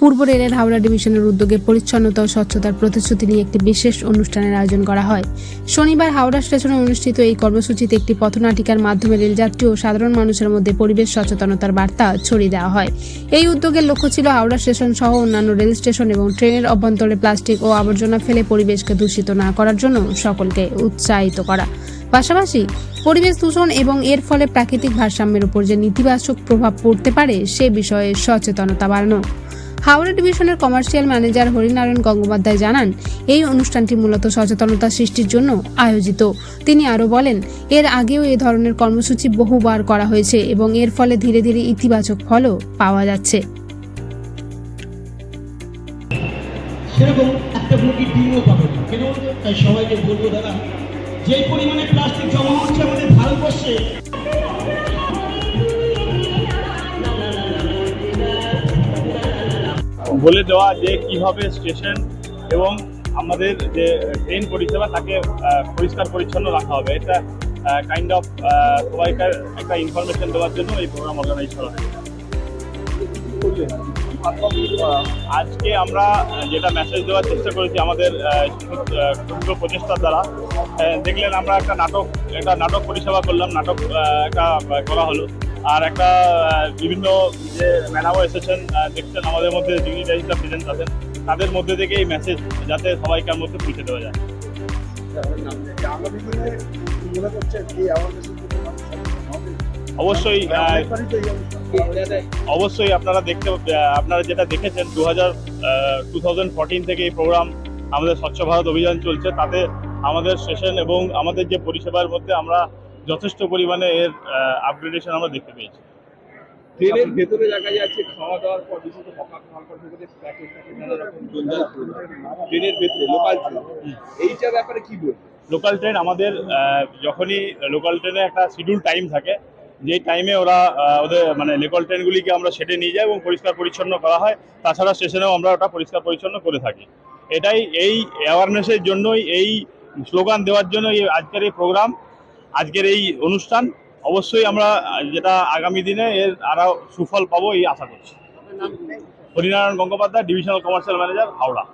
পূর্ব রেলের হাওড়া ডিভিশনের উদ্যোগে পরিচ্ছন্নতা ও স্বচ্ছতার প্রতিশ্রুতি নিয়ে একটি বিশেষ অনুষ্ঠানের আয়োজন করা হয়। শনিবার হাওড়া স্টেশনে অনুষ্ঠিত এই কর্মসূচিতে একটি পথনাটিকার মাধ্যমে রেলযাত্রী ও সাধারণ মানুষের মধ্যে পরিবেশ সচেতনতার বার্তা ছড়িয়ে দেওয়া হয়। এই উদ্যোগের লক্ষ্য ছিল হাওড়া স্টেশন সহ অন্যান্য রেল স্টেশন এবং ট্রেনের অভ্যন্তরে প্লাস্টিক ও আবর্জনা ফেলে পরিবেশকে দূষিত না করার জন্য সকলকে উৎসাহিত করা, পাশাপাশি পরিবেশ দূষণ এবং এর ফলে প্রাকৃতিক ভারসাম্যের উপর যে নেতিবাচক প্রভাব পড়তে পারে সে বিষয়ে সচেতনতা বাড়ানো। হাওড়া ডিভিশনের কমার্শিয়াল ম্যানেজার হরিনারায়ণ গঙ্গোপাধ্যায় জানান, এই অনুষ্ঠানটি মূলত সচেতনতা সৃষ্টির জন্য আয়োজিত। তিনি আরও বলেন, এর আগেও এ ধরনের কর্মসূচি বহুবার করা হয়েছে এবং এর ফলে ধীরে ধীরে ইতিবাচক ফলও পাওয়া যাচ্ছে। সেরকম একটা মুরগির ডিমও পাবে না কেন? তাই সবাইকে বলবো, দাদা, যে পরিমাণে প্লাস্টিক জমা হচ্ছে আমাদের ভারতবর্ষে, বলে দেওয়া যে কিভাবে স্টেশন এবং আমাদের যে ট্রেন পরিষেবা তাকে পরিষ্কার পরিচ্ছন্ন রাখা হবে। এটা কাইন্ড অফ সবাইকার একটা ইনফরমেশন দেওয়ার জন্য এই প্রোগ্রাম অর্গানাইজ করা হয়। আজকে আমরা যেটা মেসেজ দেওয়ার চেষ্টা করেছি আমাদের ক্ষুদ্র প্রচেষ্টার দ্বারা, দেখলেন আমরা একটা নাটক পরিষেবা করলাম, নাটক একটা করা হলো, আর একটা বিভিন্ন যে ম্যাডামও এসেছেন দেখছেন আমাদের মধ্যে ডিগনিটারিজরা প্রেজেন্ট আছেন, তাদের মধ্যে থেকে এই মেসেজ যাতে সবাইকার মধ্যে পৌঁছে দেওয়া যায়। অবশ্যই আপনারা যেটা দেখেছেন 2014 থেকে এই প্রোগ্রাম আমাদের স্বচ্ছ ভারত অভিযান চলছে, তাতে আমাদের স্টেশন এবং আমাদের যে পরিষেবার মধ্যে আমরা যথেষ্ট পরিমাণে এর আপগ্রেডেশন আমরা দেখতে পেয়েছি। ট্রেনের ভেতরে দেখা যাচ্ছে খাওয়া দাওয়ার পর বিশেষ করে খাওয়ার পর থেকে ট্রেনের ভেতরে লোকাল ট্রেন, এইটার ব্যাপারে কি বলবো? লোকাল ট্রেন আমাদের যখনই লোকাল ট্রেনে একটা শিডিউল টাইম থাকে, যেই টাইমে ওরা ওদের মানে লোকাল ট্রেনগুলিকে আমরা সেটে নিয়ে যাই এবং পরিষ্কার পরিচ্ছন্ন করা হয়। তাছাড়া স্টেশনেও আমরা ওটা পরিষ্কার পরিচ্ছন্ন করে থাকি। এটাই এই অ্যাওয়ারনেসের জন্যই, এই স্লোগান দেওয়ার জন্য আজকের এই প্রোগ্রাম, আজকের এই অনুষ্ঠান। অবশ্যই আমরা যেটা আগামী দিনে এর আরও সুফল পাবো এই আশা করছি। Harinarayan Gangopadhyay, divisional commercial manager, Howrah.